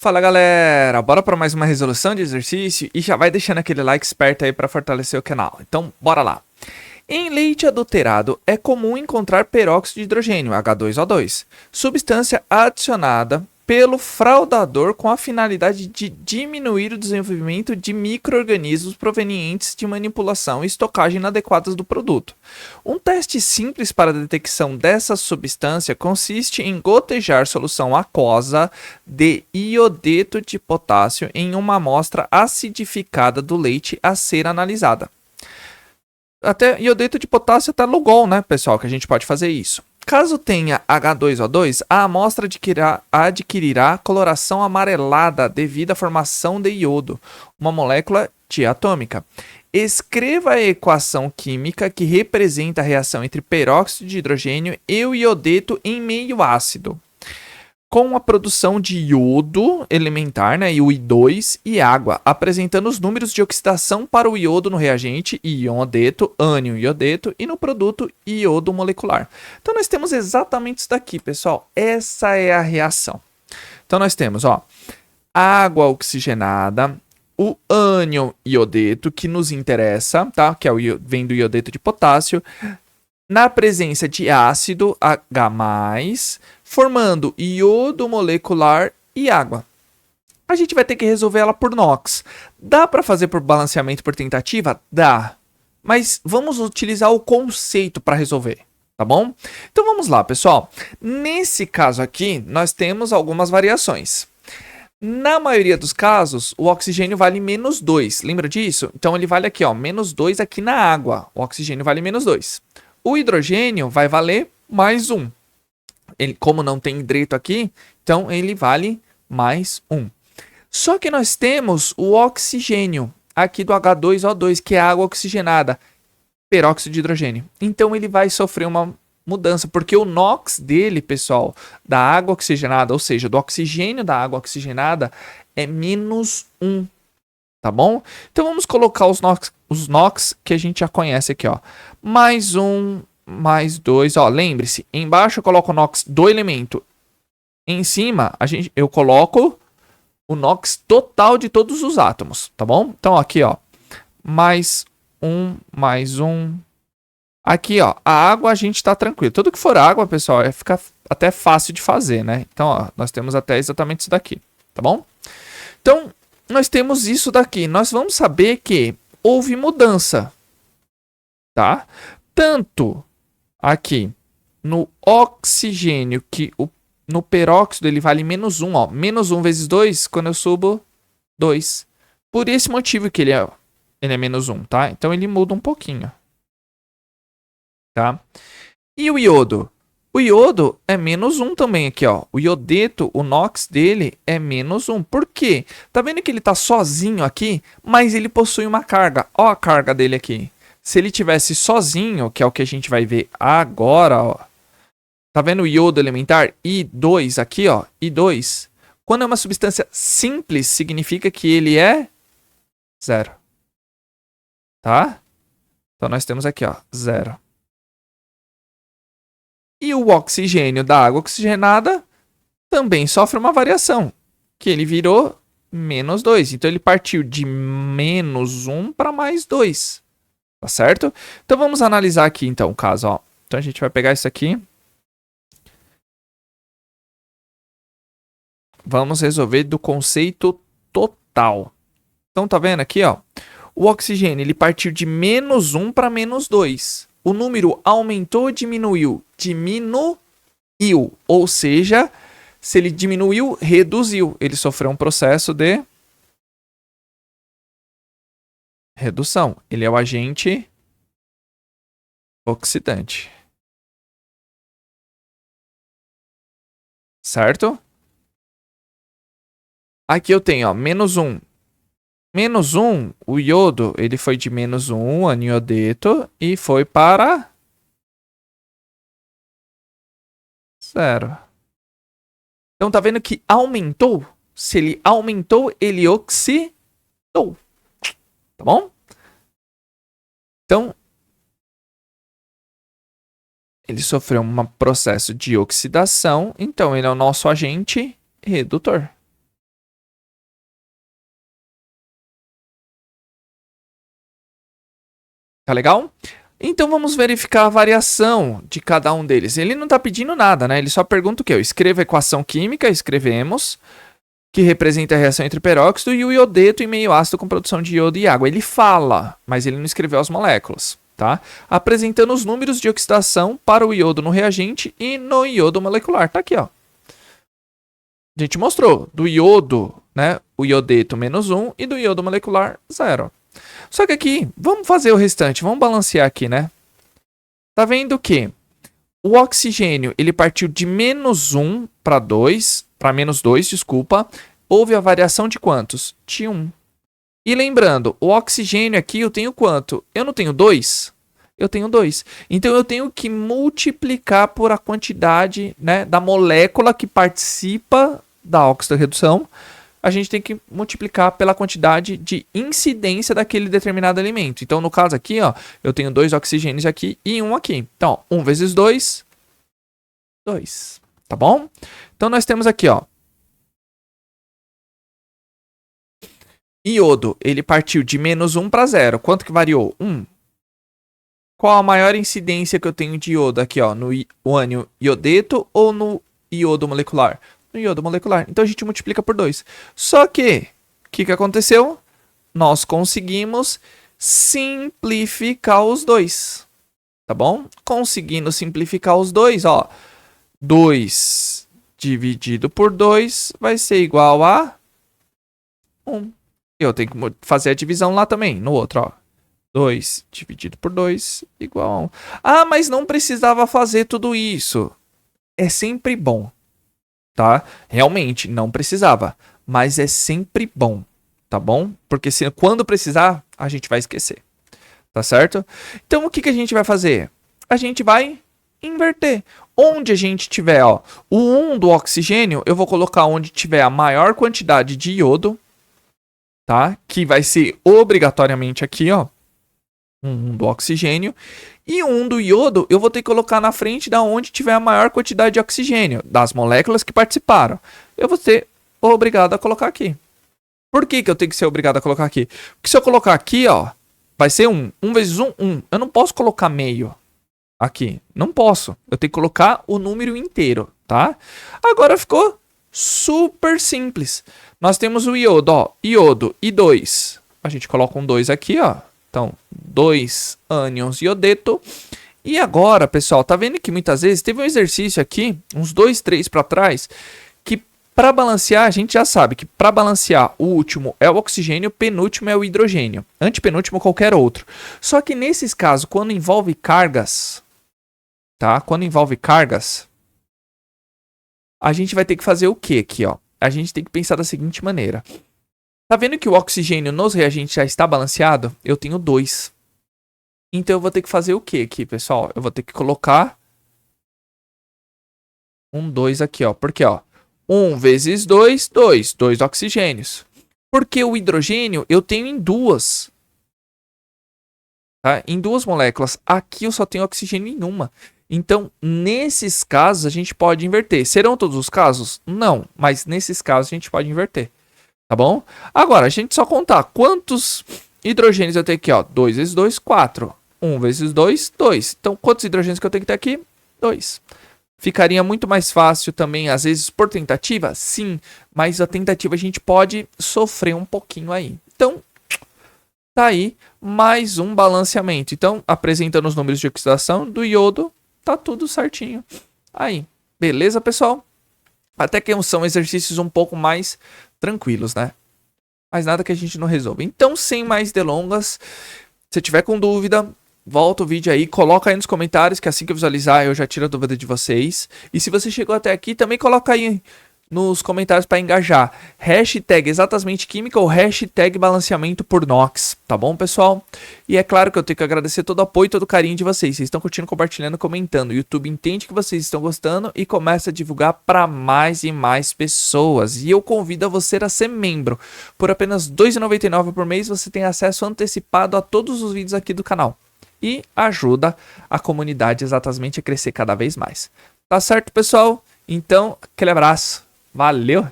Fala galera, bora para mais uma resolução de exercício e já vai deixando aquele like esperto aí para fortalecer o canal. Então, bora lá. Em leite adulterado é comum encontrar peróxido de hidrogênio, H2O2, substância adicionada pelo fraudador com a finalidade de diminuir o desenvolvimento de micro-organismos provenientes de manipulação e estocagem inadequadas do produto. Um teste simples para a detecção dessa substância consiste em gotejar solução aquosa de iodeto de potássio em uma amostra acidificada do leite a ser analisada. Até iodeto de potássio até Lugol, né, pessoal, que a gente pode fazer isso. Caso tenha H2O2, a amostra adquirirá coloração amarelada devido à formação de iodo, uma molécula diatômica. Escreva a equação química que representa a reação entre peróxido de hidrogênio e o iodeto em meio ácido, com a produção de iodo elementar, né, e o I2 e água, apresentando os números de oxidação para o iodo no reagente, iodeto, ânion iodeto, e no produto, iodo molecular. Então, nós temos exatamente isso daqui, pessoal. Essa é a reação. Então, nós temos, ó, água oxigenada, o ânion iodeto, que nos interessa, tá? Que é vem do iodeto de potássio, na presença de ácido H+, formando iodo molecular e água. A gente vai ter que resolver ela por NOx. Dá para fazer por balanceamento por tentativa? Dá. Mas vamos utilizar o conceito para resolver, tá bom? Então vamos lá, pessoal. Nesse caso aqui, nós temos algumas variações. Na maioria dos casos, o oxigênio vale -2. Lembra disso? Então ele vale aqui, ó, -2 aqui na água. O oxigênio vale -2. O hidrogênio vai valer +1. Ele, como não tem hidreto aqui, então ele vale +1. Só que nós temos o oxigênio aqui do H2O2, que é água oxigenada, peróxido de hidrogênio. Então ele vai sofrer uma mudança, porque o NOx dele, pessoal, da água oxigenada, ou seja, do oxigênio da água oxigenada, é -1. Tá bom? Então vamos colocar os NOx que a gente já conhece aqui, ó. +1, +2, ó. Lembre-se, embaixo eu coloco o NOx do elemento. Em cima, eu coloco o NOx total de todos os átomos, tá bom? Então aqui, ó, +1, +1. Aqui, ó, a água a gente tá tranquilo. Tudo que for água, pessoal, fica até fácil de fazer, né? Então, ó, nós temos até exatamente isso daqui, tá bom? Então, nós temos isso daqui. Nós vamos saber que houve mudança, tá? Tanto aqui no oxigênio, que no peróxido ele vale -1, ó. -1 vezes 2, quando eu subo 2. Por esse motivo que ele é -1, tá? Então ele muda um pouquinho, tá? E o iodo? O iodo é -1 também aqui, ó. O iodeto, o NOx dele é -1. Por quê? Tá vendo que ele tá sozinho aqui, mas ele possui uma carga. Ó a carga dele aqui. Se ele tivesse sozinho, que é o que a gente vai ver agora, ó. Tá vendo o iodo elementar? I2 aqui, ó. I2. Quando é uma substância simples, significa que ele é 0. Tá? Então nós temos aqui, ó, 0. E o oxigênio da água oxigenada também sofre uma variação, que ele virou -2. Então ele partiu de -1 para +2. Tá certo? Então vamos analisar aqui então o caso, ó. Então a gente vai pegar isso aqui. Vamos resolver do conceito total. Então tá vendo aqui, ó? O oxigênio ele partiu de -1 para -2. O número aumentou ou diminuiu? Diminuiu. Ou seja, se ele diminuiu, reduziu. Ele sofreu um processo de redução. Ele é o agente oxidante. Certo? Aqui eu tenho, ó, -1. -1, o iodo, ele foi de -1, aniodeto, e foi para 0. Então tá vendo que aumentou? Se ele aumentou, ele oxidou. Tá bom? Então, ele sofreu um processo de oxidação, então ele é o nosso agente redutor. Tá legal? Então vamos verificar a variação de cada um deles. Ele não está pedindo nada, né? Ele só pergunta o quê? Eu escrevo a equação química, escrevemos, que representa a reação entre peróxido e o iodeto em meio ácido com produção de iodo e água. Ele fala, mas ele não escreveu as moléculas, tá? Apresentando os números de oxidação para o iodo no reagente e no iodo molecular. Tá aqui, ó. A gente mostrou do iodo, né? O iodeto -1 e do iodo molecular 0. Só que aqui, vamos fazer o restante, vamos balancear aqui, né? Tá vendo que o oxigênio, ele partiu de -1 para 2, para -2, desculpa. Houve a variação de quantos? De 1. E lembrando, o oxigênio aqui eu tenho quanto? Eu não tenho 2? Eu tenho 2. Então eu tenho que multiplicar por a quantidade, né, da molécula que participa da oxidorredução. A gente tem que multiplicar pela quantidade de incidência daquele determinado alimento. Então, no caso aqui, ó, eu tenho 2 oxigênios aqui e 1 aqui. Então, 1 vezes 2, 2. Tá bom? Então, nós temos aqui, ó. Iodo, ele partiu de -1 para 0. Quanto que variou? 1. Qual a maior incidência que eu tenho de iodo aqui, ó? No ânion iodeto ou no iodo molecular? No iodo molecular. Então a gente multiplica por 2. Só que, o que aconteceu? Nós conseguimos simplificar os dois. Tá bom? Conseguindo simplificar os dois, ó. 2 dividido por 2 vai ser igual a 1. Eu tenho que fazer a divisão lá também, no outro, ó. 2 dividido por 2 igual a 1. Ah, mas não precisava fazer tudo isso. É sempre bom. Tá? Realmente, não precisava. Mas é sempre bom. Tá bom? Porque quando precisar, a gente vai esquecer. Tá certo? Então, o que a gente vai fazer? A gente vai inverter. Onde a gente tiver, ó, o 1 do oxigênio, eu vou colocar onde tiver a maior quantidade de iodo. Tá? Que vai ser obrigatoriamente aqui, ó. 1 do oxigênio. E 1 do iodo, eu vou ter que colocar na frente da onde tiver a maior quantidade de oxigênio, das moléculas que participaram. Eu vou ser obrigado a colocar aqui. Por que eu tenho que ser obrigado a colocar aqui? Porque se eu colocar aqui, ó, vai ser 1. 1 vezes 1, 1. Eu não posso colocar meio aqui. Não posso. Eu tenho que colocar o número inteiro, tá? Agora ficou super simples. Nós temos o iodo, ó. Iodo e 2. A gente coloca um 2 aqui, ó. Então, 2 ânions iodeto. E agora, pessoal, tá vendo que muitas vezes teve um exercício aqui, uns 2, 3 para trás, que para balancear, a gente já sabe que para balancear o último é o oxigênio, o penúltimo é o hidrogênio, antepenúltimo qualquer outro. Só que nesses casos, quando envolve cargas, tá? Quando envolve cargas, a gente vai ter que fazer o quê aqui, ó? A gente tem que pensar da seguinte maneira. Tá vendo que o oxigênio nos reagentes já está balanceado? Eu tenho 2. Então eu vou ter que fazer o que aqui, pessoal? Eu vou ter que colocar um 2 aqui, ó. Porque, ó, 1 vezes 2, 2. 2 oxigênios. Porque o hidrogênio eu tenho em 2. Tá? Em 2 moléculas. Aqui eu só tenho oxigênio em uma. Então, nesses casos, a gente pode inverter. Serão todos os casos? Não. Mas nesses casos, a gente pode inverter. Tá bom? Agora, a gente só contar quantos hidrogênios eu tenho aqui, ó. 2 vezes 2, 4. 1 vezes 2, 2. Então, quantos hidrogênios que eu tenho que ter aqui? 2. Ficaria muito mais fácil também, às vezes, por tentativa? Sim. Mas a tentativa a gente pode sofrer um pouquinho aí. Então, tá aí mais um balanceamento. Então, apresentando os números de oxidação do iodo, tá tudo certinho. Aí, beleza, pessoal? Até que são exercícios um pouco mais tranquilos, né? Mas nada que a gente não resolva. Então, sem mais delongas, se tiver com dúvida, volta o vídeo aí, coloca aí nos comentários, que assim que eu visualizar, eu já tiro a dúvida de vocês. E se você chegou até aqui, também coloca aí nos comentários para engajar. Hashtag exatamente química ou hashtag balanceamento por NOx. Tá bom, pessoal? E é claro que eu tenho que agradecer todo o apoio e todo o carinho de vocês. Vocês estão curtindo, compartilhando, comentando. O YouTube entende que vocês estão gostando e começa a divulgar para mais e mais pessoas. E eu convido a você a ser membro. Por apenas R$ 2,99 por mês, você tem acesso antecipado a todos os vídeos aqui do canal. E ajuda a comunidade exatamente a crescer cada vez mais. Tá certo, pessoal? Então, aquele abraço. Valeu!